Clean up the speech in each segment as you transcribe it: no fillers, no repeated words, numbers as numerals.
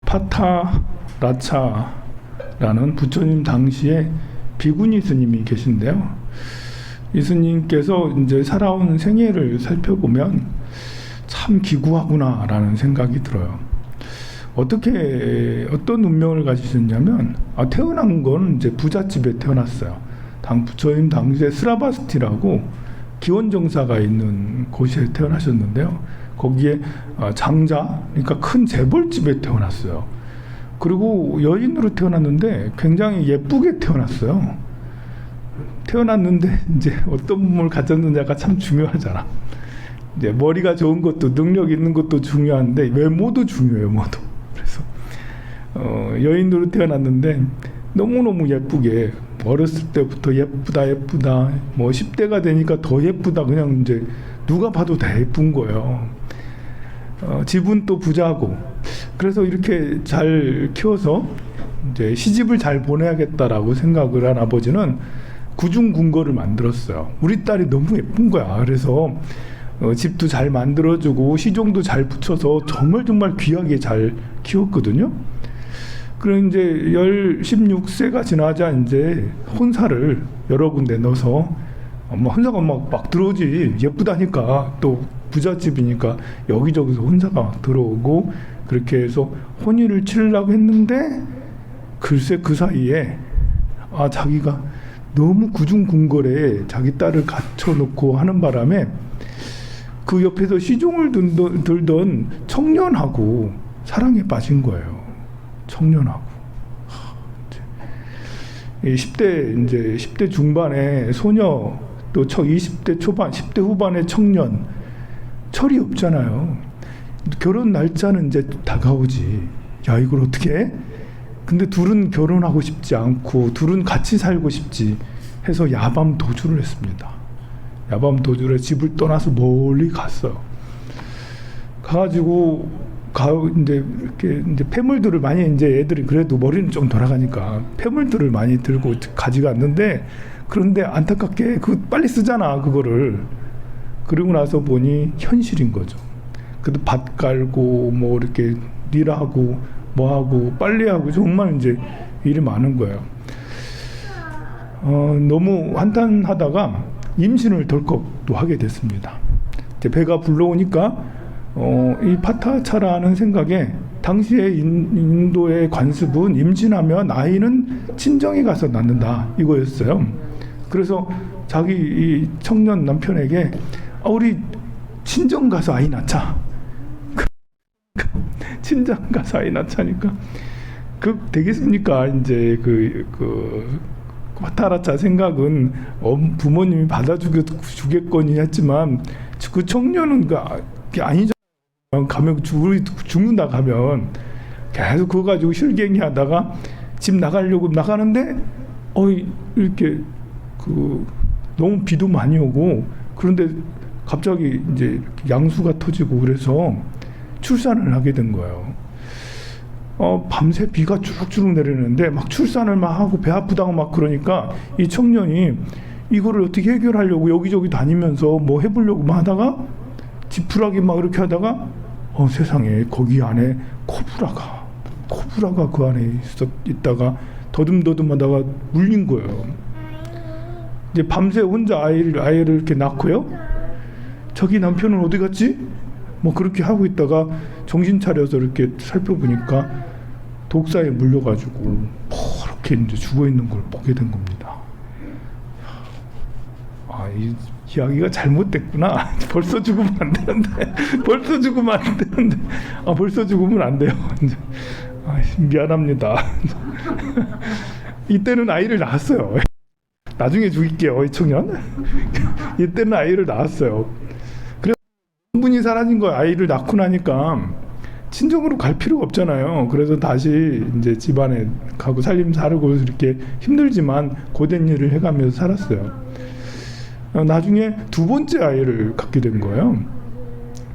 파타라차라는 부처님 당시에 비구니 스님이 계신데요. 이 스님께서 이제 살아온 생애를 살펴보면 참 기구하구나라는 생각이 들어요. 어떤 운명을 가지셨냐면, 태어난 건 이제 부잣집에 태어났어요. 부처님 당시에 스라바스티라고 기원정사가 있는 곳에 태어나셨는데요. 거기에 장자, 그러니까 큰 재벌집에 태어났어요. 그리고 여인으로 태어났는데 굉장히 예쁘게 태어났어요. 태어났는데 이제 어떤 몸을 가졌느냐가 참 중요하잖아. 이제 머리가 좋은 것도 능력 있는 것도 중요한데 외모도 중요해요, 모두. 그래서 여인으로 태어났는데 너무너무 예쁘게, 어렸을 때부터 예쁘다 뭐 10대가 되니까 더 예쁘다, 그냥 이제 누가 봐도 다 예쁜 거예요. 집은 또 부자고, 그래서 이렇게 잘 키워서 이제 시집을 잘 보내야겠다라고 생각을 한 아버지는 구중궁궐을 만들었어요. 우리 딸이 너무 예쁜 거야. 그래서 집도 잘 만들어주고 시종도 잘 붙여서 정말 귀하게 잘 키웠거든요. 그럼 이제 16세가 지나자 이제 혼사를 여러 군데 넣어서, 혼사가 막 들어오지. 예쁘다니까, 또 부잣집이니까 여기저기서 혼사가 막 들어오고, 그렇게 해서 혼인을 치르려고 했는데, 글쎄 그 사이에 자기가 너무 구중궁궐에 자기 딸을 갖춰놓고 하는 바람에 그 옆에서 시종을 들던 청년하고 사랑에 빠진 거예요. 청년하고. 10대 중반의 소녀, 또 20대 초반, 10대 후반의 청년, 철이 없잖아요. 결혼 날짜는 이제 다가오지. 야, 이걸 어떻게 해? 근데 둘은 결혼하고 싶지 않고 둘은 같이 살고 싶지 해서 야밤 도주를 했습니다. 야밤 도주를 집을 떠나서 멀리 갔어요. 가가지고 이제 이렇게 이제 폐물들을 많이, 이제 애들이 그래도 머리는 좀 돌아가니까 폐물들을 많이 들고 가져갔는데, 그런데 안타깝게 빨리 쓰잖아, 그거를. 그러고 나서 보니 현실인 거죠. 그래도 밭 깔고 뭐 이렇게 일하고 뭐하고 빨래하고 정말 이제 일이 많은 거예요. 너무 한탄하다가 임신을 덜컥 또 하게 됐습니다. 이제 배가 불러오니까 이 파타차라는 생각에, 당시에 인도의 관습은 임신하면 아이는 친정에 가서 낳는다 이거였어요. 그래서 자기 이 청년 남편에게 우리 친정 가서 아이 낳자. 친정 가서 아이 낳자니까 되겠습니까? 이제 파타라차 생각은 부모님이 받아주겠거니 했지만, 그 청년은 그게 아니죠. 가면 죽는다 가면 계속 그거 가지고 실갱이 하다가 집 나가려고 나가는데 이렇게 너무 비도 많이 오고, 그런데 갑자기 이제 양수가 터지고 그래서 출산을 하게 된 거예요. 밤새 비가 쭉쭉 내리는데 막 출산을 막 하고 배 아프다고 막 그러니까 이 청년이 이거를 어떻게 해결하려고 여기저기 다니면서 뭐 해보려고 막 하다가 지푸라기 막 이렇게 하다가 세상에 거기 안에 코브라가 그 안에 있다가 더듬더듬 하다가 물린 거예요. 이제 밤새 혼자 아이를 이렇게 낳고요. 저기 남편은 어디 갔지? 뭐 그렇게 하고 있다가 정신 차려서 이렇게 살펴보니까 독사에 물려가지고 이렇게 이제 죽어 있는 걸 보게 된 겁니다. 이 이야기가 잘못됐구나. 벌써 죽으면 안 되는데. 벌써 죽으면 안 돼요. 미안합니다. 이때는 아이를 낳았어요. 나중에 죽일게요, 이 청년. 이때는 아이를 낳았어요. 그래서 분이 사라진 거예요. 아이를 낳고 나니까 친정으로 갈 필요가 없잖아요. 그래서 다시 이제 집안에 가고 살림 살고 이렇게 힘들지만 고된 일을 해가면서 살았어요. 나중에 두 번째 아이를 갖게 된 거예요.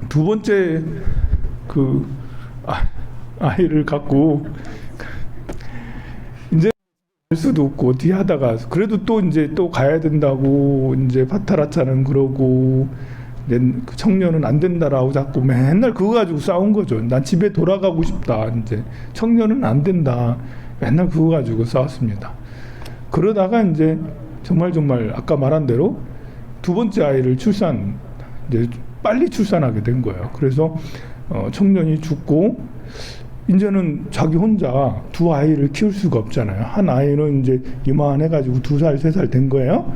두 번째 아이를 갖고 이제 할 수도 없고 어떻게 하다가 그래도 또 이제 또 가야 된다고 이제 파타라차는 그러고 그 청년은 안 된다라고 자꾸 맨날 그거 가지고 싸운 거죠. 난 집에 돌아가고 싶다. 이제 청년은 안 된다. 맨날 그거 가지고 싸웠습니다. 그러다가 이제 정말 아까 말한 대로 두 번째 아이를 이제 빨리 출산하게 된 거예요. 그래서 청년이 죽고 이제는 자기 혼자 두 아이를 키울 수가 없잖아요. 한 아이는 이제 이만해가지고 2살, 3살 된 거예요.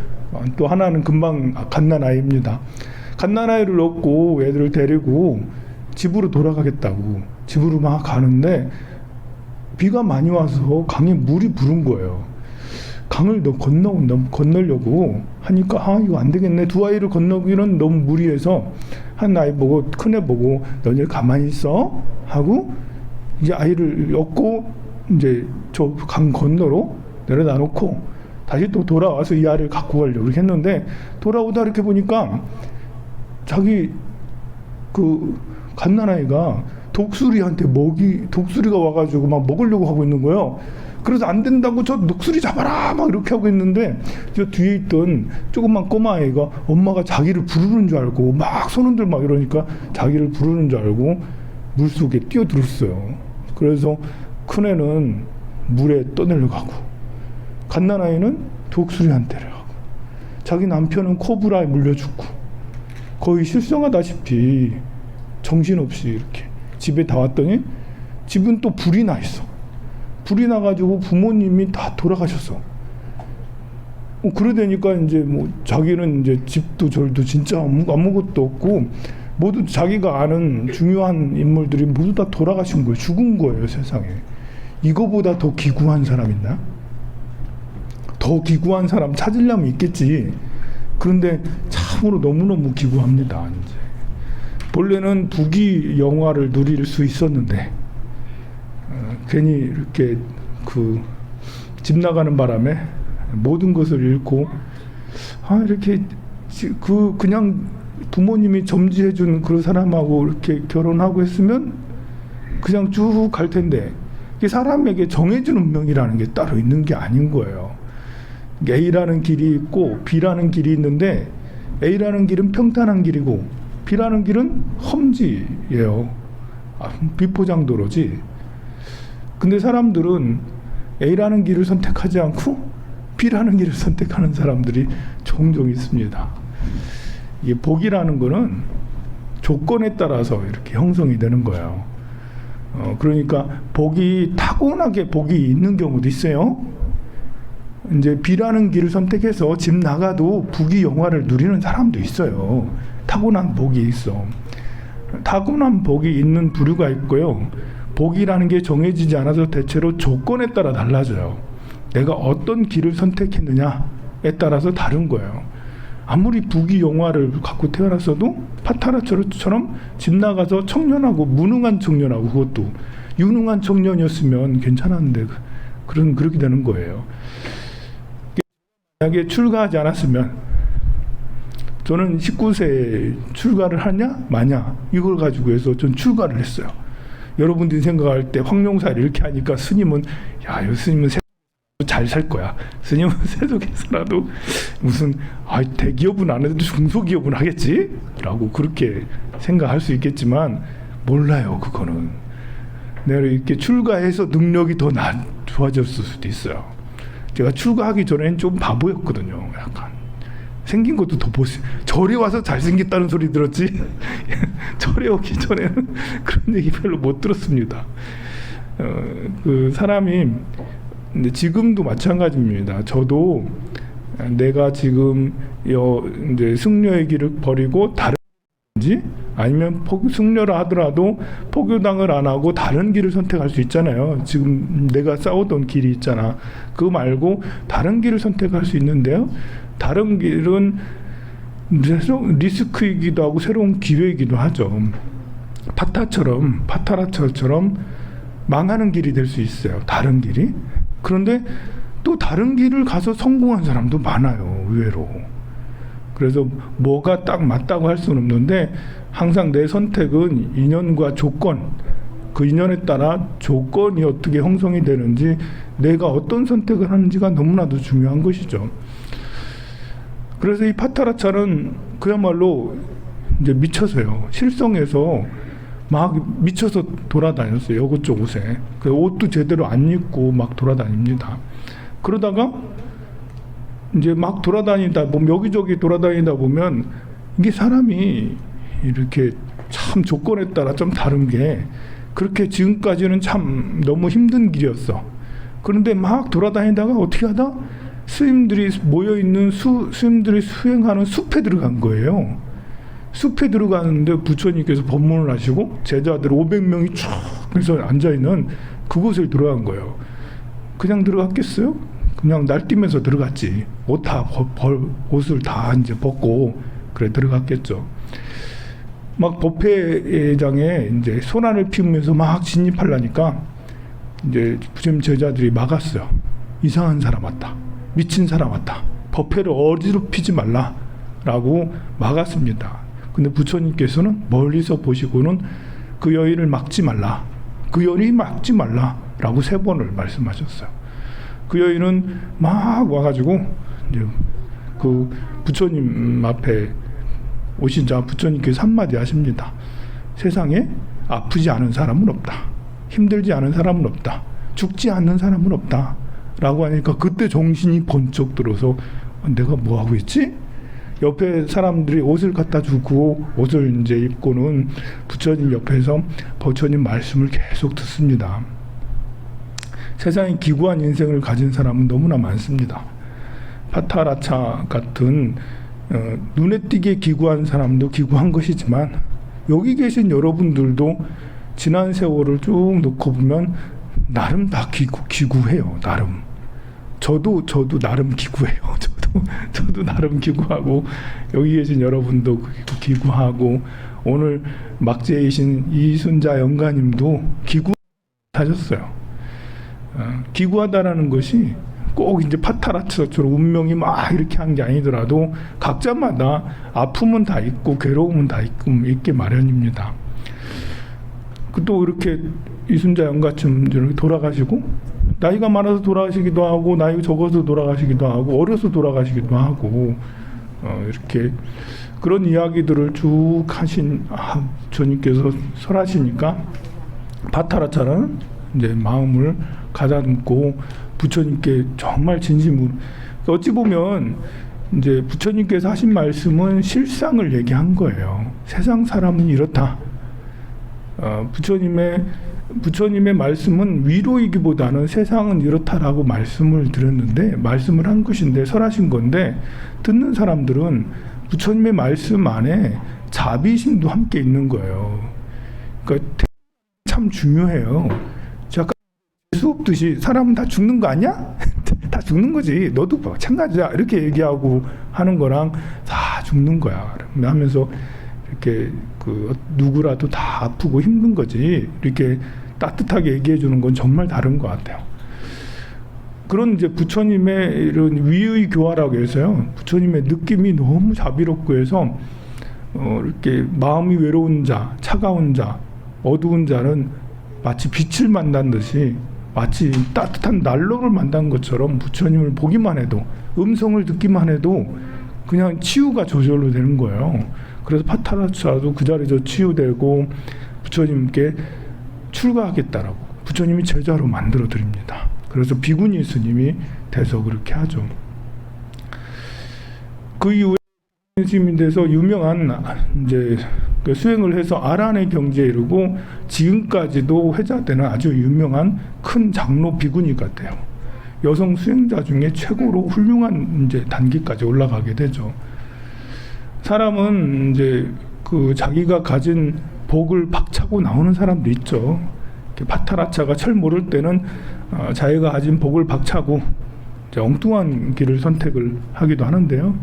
또 하나는 금방 갓난 아이입니다. 갓난 아이를 얻고 애들을 데리고 집으로 돌아가겠다고 집으로 막 가는데 비가 많이 와서 강에 물이 부른 거예요. 강을 건너려고 하니까 이거 안 되겠네. 두 아이를 건너기는 너무 무리해서 한 아이 보고 큰 애 보고 너네 가만히 있어 하고 이제 아이를 얻고 이제 저 강 건너로 내려다 놓고 다시 또 돌아와서 이 아이를 갖고 가려고 이렇게 했는데 돌아오다 이렇게 보니까 자기 그 갓난아이가 독수리가 와가지고 막 먹으려고 하고 있는 거예요. 그래서 안 된다고 저 독수리 잡아라 막 이렇게 하고 있는데 저 뒤에 있던 조그만 꼬마아이가 엄마가 자기를 부르는 줄 알고 막 손흔들 막 이러니까 자기를 부르는 줄 알고 물속에 뛰어들었어요. 그래서 큰애는 물에 떠내려가고 갓난아이는 독수리한테 가고 자기 남편은 코브라에 물려 죽고 거의 실성하다시피 정신없이 이렇게 집에 다 왔더니 집은 또 불이 나 있어. 불이 나가지고 부모님이 다 돌아가셨어. 그러다니까 이제 뭐 자기는 이제 집도 절도 진짜 아무것도 없고 모두 자기가 아는 중요한 인물들이 모두 다 돌아가신 거예요. 죽은 거예요, 세상에. 이거보다 더 기구한 사람 있나? 더 기구한 사람 찾으려면 있겠지. 그런데 참으로 너무너무 기구합니다. 이제. 본래는 부귀 영화를 누릴 수 있었는데 괜히 이렇게 집 나가는 바람에 모든 것을 잃고 이렇게 그냥 부모님이 점지해준 그 사람하고 이렇게 결혼하고 했으면 그냥 쭉 갈 텐데 이게 사람에게 정해진 운명이라는 게 따로 있는 게 아닌 거예요. A라는 길이 있고 B라는 길이 있는데 A라는 길은 평탄한 길이고 B라는 길은 험지예요. 비포장도로지. 근데 사람들은 A라는 길을 선택하지 않고 B라는 길을 선택하는 사람들이 종종 있습니다. 이게 복이라는 거는 조건에 따라서 이렇게 형성이 되는 거예요. 그러니까 타고나게 복이 있는 경우도 있어요. 이제 B라는 길을 선택해서 집 나가도 부귀 영화를 누리는 사람도 있어요. 타고난 복이 있어. 타고난 복이 있는 부류가 있고요. 복이라는 게 정해지지 않아서 대체로 조건에 따라 달라져요. 내가 어떤 길을 선택했느냐에 따라서 다른 거예요. 아무리 부귀 영화를 갖고 태어났어도 파타라처럼 집 나가서 청년하고 무능한 청년하고 그것도 유능한 청년이었으면 괜찮았는데 그렇게 되는 거예요. 만약에 출가하지 않았으면 저는 19세에 출가를 하냐 마냐 이걸 가지고 해서 전 출가를 했어요. 여러분들이 생각할 때 황룡사를 이렇게 하니까 스님은 이 스님은 잘 살 거야. 스님은 세속에서라도 무슨 대기업은 안 해도 중소기업은 하겠지? 라고 그렇게 생각할 수 있겠지만 몰라요. 그거는 내가 이렇게 출가해서 능력이 더 좋아졌을 수도 있어요. 제가 출가하기 전에는 좀 바보였거든요. 약간 생긴 것도 더 절에 와서 잘생겼다는 소리 들었지 절에 오기 전에는 그런 얘기 별로 못 들었습니다. 그 사람이 근데 지금도 마찬가지입니다. 저도 내가 지금 이제 승려의 길을 버리고 다른지 아니면 승려라 하더라도 포교당을 안 하고 다른 길을 선택할 수 있잖아요. 지금 내가 싸우던 길이 있잖아. 그거 말고 다른 길을 선택할 수 있는데요. 다른 길은 리스크이기도 하고 새로운 기회이기도 하죠. 파타라처럼 망하는 길이 될 수 있어요. 다른 길이. 그런데 또 다른 길을 가서 성공한 사람도 많아요. 의외로. 그래서 뭐가 딱 맞다고 할 수는 없는데 항상 내 선택은 인연과 조건, 그 인연에 따라 조건이 어떻게 형성이 되는지 내가 어떤 선택을 하는지가 너무나도 중요한 것이죠. 그래서 이 파타라차는 그야말로 이제 미쳐서요. 실성해서 막 미쳐서 돌아다녔어요. 여곶쪽 옷에. 그 옷도 제대로 안 입고 막 돌아다닙니다. 그러다가 이제 막 돌아다니다 보면 여기저기 돌아다니다 보면 이게 사람이 이렇게 참 조건에 따라 좀 다른 게 그렇게 지금까지는 참 너무 힘든 길이었어. 그런데 막 돌아다니다가 어떻게 하다 스님들이 모여있는 스님들이 수행하는 숲에 들어간 거예요. 숲에 들어가는데 부처님께서 법문을 하시고 제자들 500명이 쫙 해서 앉아있는 그곳에 들어간 거예요. 그냥 들어갔겠어요? 그냥 날뛰면서 들어갔지. 옷을 다 이제 벗고 그래 들어갔겠죠. 막 법회장에 이제 소란을 피우면서 막 진입하려니까 이제 부처님 제자들이 막았어요. 이상한 사람 왔다. 미친 사람 왔다. 법회를 어지럽히지 말라라고 막았습니다. 근데 부처님께서는 멀리서 보시고는 그 여인을 막지 말라. 그 여인이 막지 말라라고 3번을 말씀하셨어요. 그 여인은 막 와가지고 이제 그 부처님 앞에 오시자 부처님께서 한마디 하십니다. 세상에 아프지 않은 사람은 없다. 힘들지 않은 사람은 없다. 죽지 않는 사람은 없다. 라고 하니까 그때 정신이 번쩍 들어서 내가 뭐 하고 있지? 옆에 사람들이 옷을 갖다 주고 옷을 이제 입고는 부처님 옆에서 부처님 말씀을 계속 듣습니다. 세상에 기구한 인생을 가진 사람은 너무나 많습니다. 파타라차 같은 눈에 띄게 기구한 사람도 기구한 것이지만 여기 계신 여러분들도 지난 세월을 쭉 놓고 보면 나름 다 기구해요. 나름. 저도 나름 기구해요. 저도 나름 기구하고 여기 계신 여러분도 기구하고 오늘 막제이신 이순자 영가님도 기구하셨어요. 기구하다라는 것이 꼭 이제 파타라처럼 운명이 막 이렇게 한 게 아니더라도 각자마다 아픔은 다 있고 괴로움은 다 있게 마련입니다. 또 이렇게 이순자 영가쯤 이렇게 돌아가시고 나이가 많아서 돌아가시기도 하고 나이가 적어서 돌아가시기도 하고 어려서 돌아가시기도 하고 이렇게 그런 이야기들을 쭉 하신 부처님께서 설하시니까 파타라차는 이제 마음을 가다듬고 부처님께 정말 진심으로 어찌 보면 이제 부처님께서 하신 말씀은 실상을 얘기한 거예요. 세상 사람은 이렇다. 부처님의 말씀은 위로이기보다는 세상은 이렇다라고 말씀을 드렸는데 말씀을 한 것인데 설하신 건데 듣는 사람들은 부처님의 말씀 안에 자비심도 함께 있는 거예요. 그러니까 참 중요해요. 아까 수업듯이 사람은 다 죽는 거 아니야? 다 죽는 거지. 너도 마찬가지야. 이렇게 얘기하고 하는 거랑 다 죽는 거야. 하면서 이렇게 누구라도 다 아프고 힘든 거지. 이렇게 따뜻하게 얘기해 주는 건 정말 다른 것 같아요. 그런 이제 부처님의 이런 위의 교화라고 해서요. 부처님의 느낌이 너무 자비롭고 해서 이렇게 마음이 외로운 자, 차가운 자, 어두운 자는 마치 빛을 만난 듯이 마치 따뜻한 난로를 만난 것처럼 부처님을 보기만 해도 음성을 듣기만 해도 그냥 치유가 저절로 되는 거예요. 그래서 파타라차도 그 자리에서 치유되고 부처님께 출가하겠다라고 부처님이 제자로 만들어 드립니다. 그래서 비구니 스님이 돼서 그렇게 하죠. 그 이후에 스님이 돼서 유명한 이제 그 수행을 해서 아란의 경지에 이르고 지금까지도 회자되는 아주 유명한 큰 장로 비구니가 돼요. 여성 수행자 중에 최고로 훌륭한 이제 단계까지 올라가게 되죠. 사람은 이제 그 자기가 가진 복을 박차고 나오는 사람도 있죠. 파타라차가 철 모를 때는 자기가 가진 복을 박차고 이제 엉뚱한 길을 선택을 하기도 하는데요.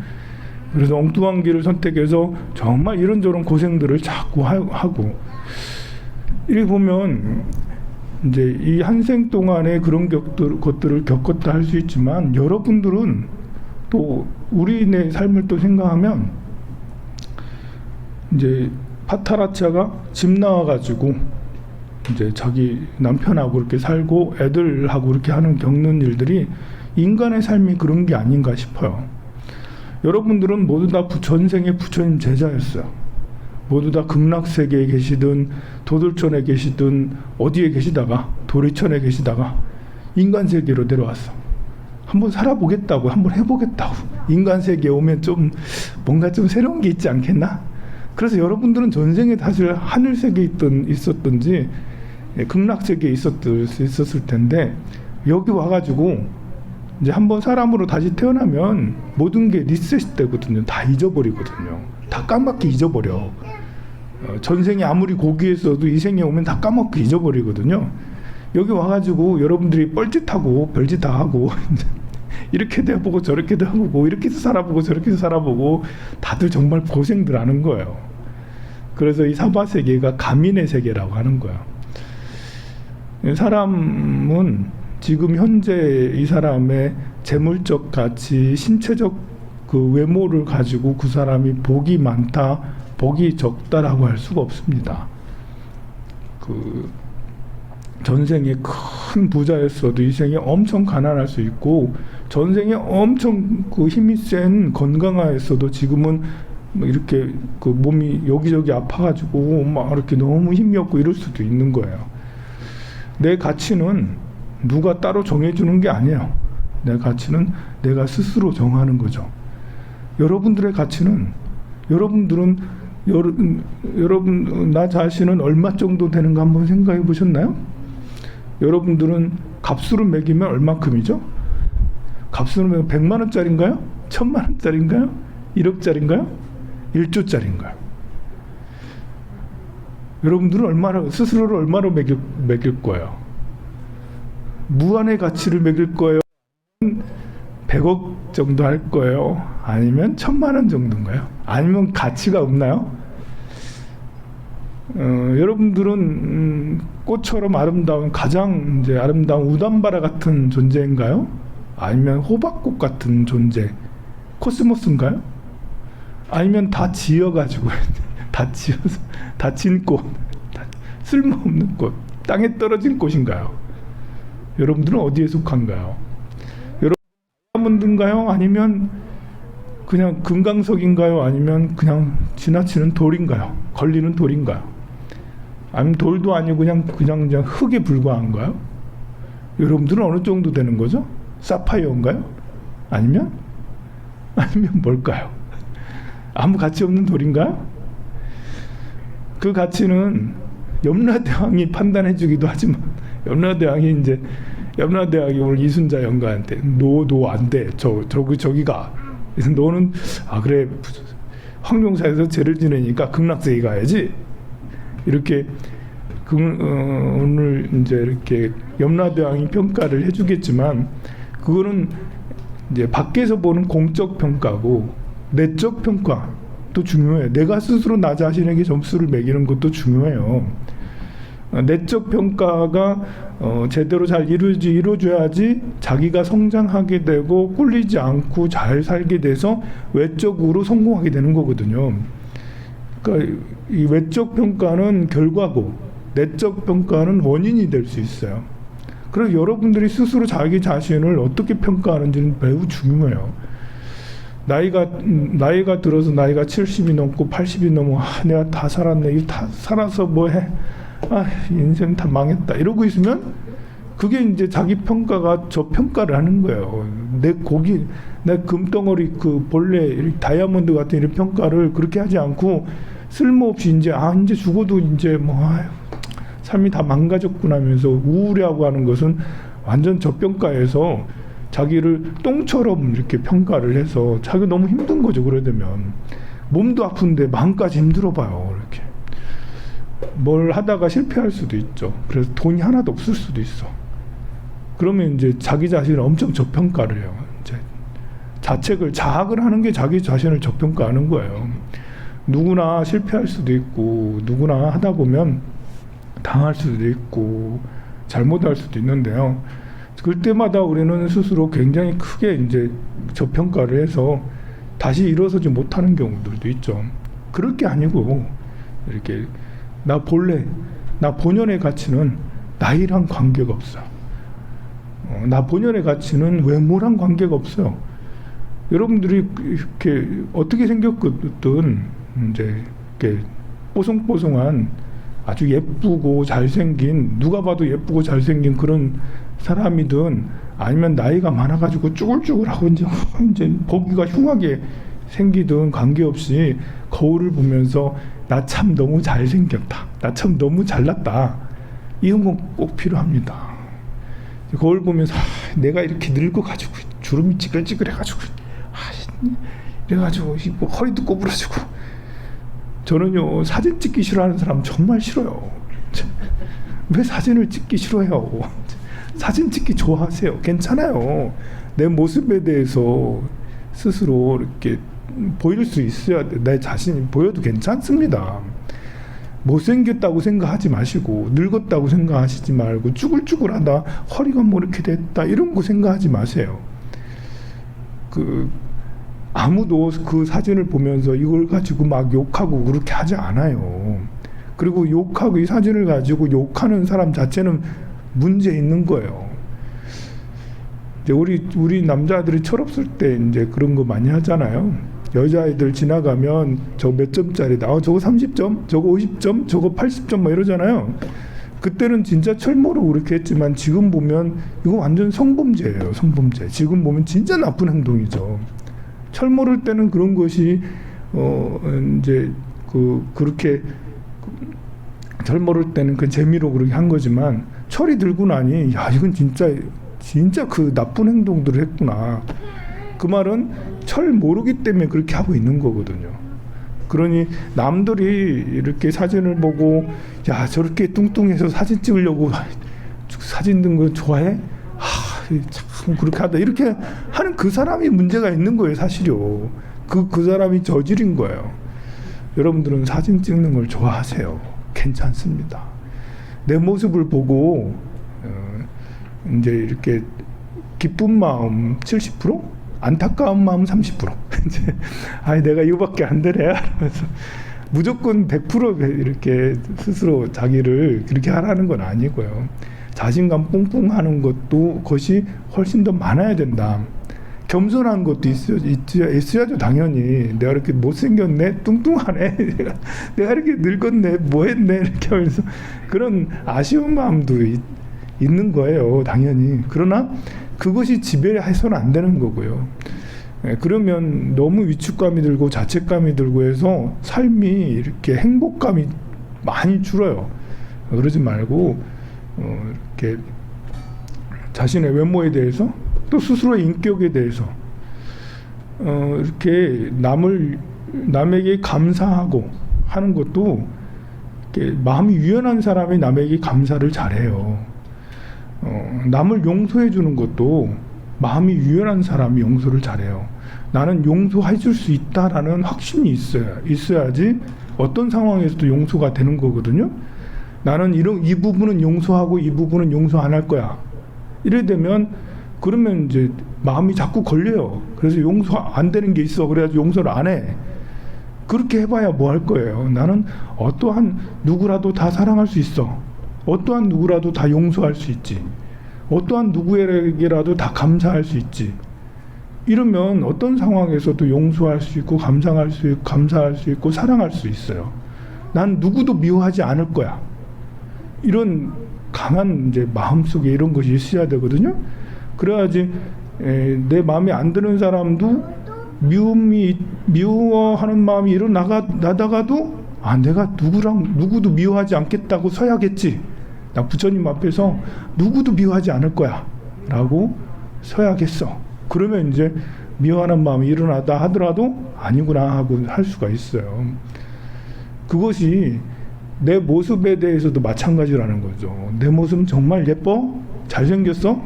그래서 엉뚱한 길을 선택해서 정말 이런저런 고생들을 자꾸 하고 이렇게 보면 이제 이 한생 동안에 그런 것들을 겪었다 할 수 있지만 여러분들은 또 우리네 삶을 또 생각하면 이제 파타라차가 집 나와가지고 이제 자기 남편하고 이렇게 살고 애들하고 이렇게 겪는 일들이 인간의 삶이 그런 게 아닌가 싶어요. 여러분들은 모두 다 전생의 부처님 제자였어요. 모두 다 극락세계에 계시든 도들촌에 계시든 어디에 계시다가 도리천에 계시다가 인간세계로 내려왔어. 한번 살아보겠다고, 한번 해보겠다고. 인간세계에 오면 좀 뭔가 좀 새로운 게 있지 않겠나? 그래서 여러분들은 전생에 사실 하늘세계에 있었던지 극락세계에 있었을 텐데 여기 와가지고 이제 한번 사람으로 다시 태어나면 모든 게 리셋이 되거든요. 다 잊어버리거든요. 다 까맣게 잊어버려. 전생에 아무리 고귀했어도 이 생에 오면 다 까먹고 잊어버리거든요. 여기 와가지고 여러분들이 뻘짓하고 별짓 다 하고 이렇게도 해보고 저렇게도 해보고 이렇게 해서 살아보고 저렇게 해서 살아보고 다들 정말 고생들 하는 거예요. 그래서 이 사바세계가 가민의 세계라고 하는 거야. 사람은 지금 현재 이 사람의 재물적 가치, 신체적 그 외모를 가지고 그 사람이 복이 많다, 복이 적다라고 할 수가 없습니다. 그 전생에 큰 부자였어도 이 생에 엄청 가난할 수 있고, 전생에 엄청 그 힘이 센 건강하였어도 지금은 뭐 이렇게 그 몸이 여기저기 아파가지고 막 이렇게 너무 힘이 없고 이럴 수도 있는 거예요. 내 가치는 누가 따로 정해주는 게 아니에요. 내 가치는 내가 스스로 정하는 거죠. 여러분들의 가치는 여러분 나 자신은 얼마 정도 되는가 한번 생각해 보셨나요? 여러분들은 값으로 매기면 얼마큼이죠? 값으로 매기면 100만 원짜리인가요? 1000만 원짜리인가요? 1억짜리인가요? 1조짜리인가요? 여러분들은 스스로를 얼마로 매길 거예요? 무한의 가치를 매길 거예요? 100억 정도 할 거예요? 아니면 1000만 원 정도인가요? 아니면 가치가 없나요? 여러분들은 꽃처럼 아름다운, 가장 이제 아름다운 우담바라 같은 존재인가요? 아니면 호박꽃 같은 존재, 코스모스인가요? 아니면 다 지어가지고 다 지어서 다친 꽃, 쓸모없는 꽃, 땅에 떨어진 꽃인가요? 여러분들은 어디에 속한가요? 여러분 다이아몬드인가요? 아니면 그냥 금강석인가요? 아니면 그냥 지나치는 돌인가요? 걸리는 돌인가요? 아니면 돌도 아니고 그냥 흙에 불과한가요? 여러분들은 어느 정도 되는 거죠? 사파이어인가요? 아니면 뭘까요? 아무 가치 없는 돌인가요? 그 가치는 염라대왕이 판단해 주기도 하지만 염라대왕이 오늘 이순자 영가한테 너 안 돼. 저기가. 그래서 너는 그래 황룡사에서 죄를 지내니까 극락세계 가야지. 이렇게 오늘 이제 이렇게 염라대왕이 평가를 해주겠지만 그거는 이제 밖에서 보는 공적 평가고 내적 평가도 중요해요. 내가 스스로 나 자신에게 점수를 매기는 것도 중요해요. 내적 평가가 제대로 잘 이루어져야지 자기가 성장하게 되고 꿀리지 않고 잘 살게 돼서 외적으로 성공하게 되는 거거든요. 그러니까 이 외적 평가는 결과고 내적 평가는 원인이 될 수 있어요. 그래서 여러분들이 스스로 자기 자신을 어떻게 평가하는지는 매우 중요해요. 나이가 들어서 나이가 70이 넘고 80이 넘어 내가 다 살았네. 이거 다 살아서 뭐해? 인생 다 망했다. 이러고 있으면 그게 이제 자기 평가가 저평가를 하는 거예요. 내 금덩어리 그 본래 다이아몬드 같은 이런 평가를 그렇게 하지 않고 쓸모없이 이제 죽어도 이제 삶이 다 망가졌구나 하면서 우울해하고 하는 것은 완전 저평가해서 자기를 똥처럼 이렇게 평가를 해서 자기 너무 힘든 거죠. 그래 되면 몸도 아픈데 마음까지 힘들어 봐요. 이렇게 뭘 하다가 실패할 수도 있죠. 그래서 돈이 하나도 없을 수도 있어. 그러면 이제 자기 자신을 엄청 저평가를 해요. 이제 자학을 하는 게 자기 자신을 저평가하는 거예요. 누구나 실패할 수도 있고 누구나 하다 보면 당할 수도 있고 잘못할 수도 있는데요. 그때마다 우리는 스스로 굉장히 크게 이제 저평가를 해서 다시 일어서지 못하는 경우들도 있죠. 그럴 게 아니고 이렇게 나 본연의 가치는 나이랑 관계가 없어요. 나 본연의 가치는 외모랑 관계가 없어요. 여러분들이 이렇게 어떻게 생겼든 이제 이렇게 뽀송뽀송한 아주 예쁘고 잘생긴, 누가 봐도 예쁘고 잘생긴 그런 사람이든 아니면 나이가 많아가지고 쭈글쭈글하고 이제 보기가 흉하게 생기든 관계없이 거울을 보면서 나 참 너무 잘생겼다, 나 참 너무 잘났다, 이런 건 꼭 필요합니다. 거울 보면서 내가 이렇게 늙어가지고 주름이 찌글찌글해가지고 이래가지고 뭐 허리도 꼬부러지고. 저는요 사진 찍기 싫어하는 사람 정말 싫어요. 왜 사진을 찍기 싫어해요? 사진 찍기 좋아하세요. 괜찮아요. 내 모습에 대해서 스스로 이렇게 보일 수 있어야 돼. 내 자신이 보여도 괜찮습니다. 못생겼다고 생각하지 마시고, 늙었다고 생각하시지 말고, 쭈글쭈글하다, 허리가 뭐 이렇게 됐다, 이런 거 생각하지 마세요. 아무도 그 사진을 보면서 이걸 가지고 막 욕하고 그렇게 하지 않아요. 그리고 욕하고 이 사진을 가지고 욕하는 사람 자체는 문제 있는 거예요. 이제 우리 남자들이 철없을 때 이제 그런 거 많이 하잖아요. 여자애들 지나가면 저 몇 점짜리다, 저거 30점, 저거 50점, 저거 80점 뭐 이러잖아요. 그때는 진짜 철모로 그렇게 했지만 지금 보면 이거 완전 성범죄예요. 성범죄. 지금 보면 진짜 나쁜 행동이죠. 철 모를 때는 그런 것이 이제 그렇게 철 모를 때는 그 재미로 그렇게 한 거지만, 철이 들고 나니 야 이건 진짜 그 나쁜 행동들을 했구나. 그 말은 철 모르기 때문에 그렇게 하고 있는 거거든요. 그러니 남들이 이렇게 사진을 보고 야 저렇게 뚱뚱해서 사진 찍으려고 사진 든 거 좋아해? 참 그렇게 하다 이렇게 하는 그 사람이 문제가 있는 거예요. 사실요. 그 사람이 저지른 거예요. 여러분들은 사진 찍는 걸 좋아하세요. 괜찮습니다. 내 모습을 보고 이제 이렇게 기쁜 마음 70%, 안타까운 마음 30%. 이제 내가 이거밖에 안 되래 하면서 무조건 100% 이렇게 스스로 자기를 그렇게 하라는 건 아니고요. 자신감 뿡뿡하는 것이 훨씬 더 많아야 된다. 겸손한 것도 있어야죠. 당연히 내가 이렇게 못생겼네, 뚱뚱하네, 내가 이렇게 늙었네, 뭐했네 이렇게 하면서 그런 아쉬운 마음도 있는 거예요. 당연히. 그러나 그것이 지배해서는 안 되는 거고요. 그러면 너무 위축감이 들고 자책감이 들고 해서 삶이 이렇게 행복감이 많이 줄어요. 그러지 말고 이렇게 자신의 외모에 대해서 또 스스로의 인격에 대해서 이렇게 남에게 감사하고 하는 것도 이렇게 마음이 유연한 사람이 남에게 감사를 잘해요. 남을 용서해 주는 것도 마음이 유연한 사람이 용서를 잘해요. 나는 용서해 줄 수 있다라는 확신이 있어야지 어떤 상황에서도 용서가 되는 거거든요. 나는 이 부분은 용서하고 이 부분은 용서 안 할 거야. 이래 되면 그러면 이제 마음이 자꾸 걸려요. 그래서 용서 안 되는 게 있어. 그래가지고 용서를 안 해. 그렇게 해봐야 뭐 할 거예요. 나는 어떠한 누구라도 다 사랑할 수 있어. 어떠한 누구라도 다 용서할 수 있지. 어떠한 누구에게라도 다 감사할 수 있지. 이러면 어떤 상황에서도 용서할 수 있고 감사할 수 있고 사랑할 수 있어요. 난 누구도 미워하지 않을 거야. 이런 강한 이제 마음속에 이런 것이 있어야 되거든요. 그래야지 내 마음에 안 드는 사람도 미워하는 마음이 일어나다가도 내가 누구도 미워하지 않겠다고 서야겠지. 나 부처님 앞에서 누구도 미워하지 않을 거야 라고 서야겠어. 그러면 이제 미워하는 마음이 일어나다 하더라도 아니구나 하고 할 수가 있어요. 그것이 내 모습에 대해서도 마찬가지라는 거죠. 내 모습은 정말 예뻐? 잘생겼어?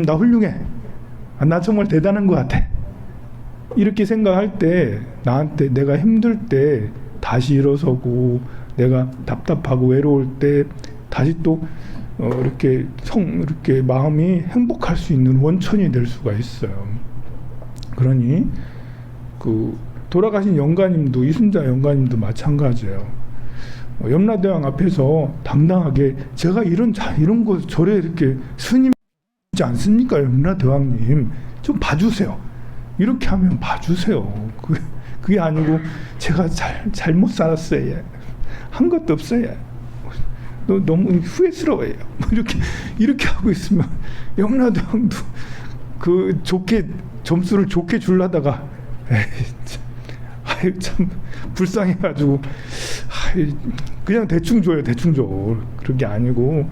나 훌륭해. 나 정말 대단한 것 같아. 이렇게 생각할 때 나한테 내가 힘들 때 다시 일어서고 내가 답답하고 외로울 때 다시 또 이렇게 마음이 행복할 수 있는 원천이 될 수가 있어요. 그러니 돌아가신 영가님도 이순자 영가님도 마찬가지예요. 염라대왕 앞에서 당당하게 제가 이런 거 저래 이렇게 스님이지 않습니까? 염라대왕님 좀 봐주세요. 이렇게 하면 봐주세요. 그게 아니고 제가 잘못 살았어요. 한 것도 없어요. 너무 후회스러워요. 뭐 이렇게 하고 있으면 염라도 형도 그 좋게 점수를 좋게 주려다가 참 불쌍해가지고 그냥 대충 줘요. 대충 줘. 그런 게 아니고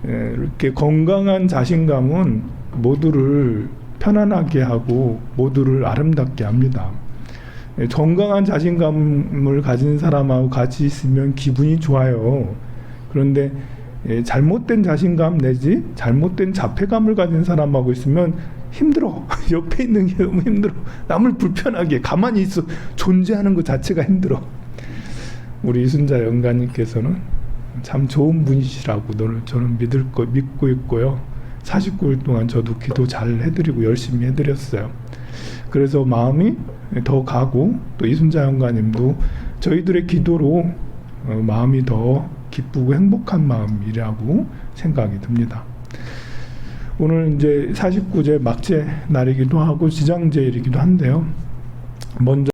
이렇게 건강한 자신감은 모두를 편안하게 하고 모두를 아름답게 합니다. 건강한 자신감을 가진 사람하고 같이 있으면 기분이 좋아요. 그런데 잘못된 자신감 내지 잘못된 자폐감을 가진 사람하고 있으면 힘들어. 옆에 있는 게 너무 힘들어. 남을 불편하게 가만히 있어 존재하는 것 자체가 힘들어. 우리 이순자 영가님께서는 참 좋은 분이시라고 저는 믿고 있고요. 49일 동안 저도 기도 잘 해드리고 열심히 해드렸어요. 그래서 마음이 더 가고 또 이순자 영가님도 저희들의 기도로 마음이 더 기쁘고 행복한 마음이라고 생각이 듭니다. 오늘 이제 49제 막제 날이기도 하고 지장제일이기도 한데요. 먼저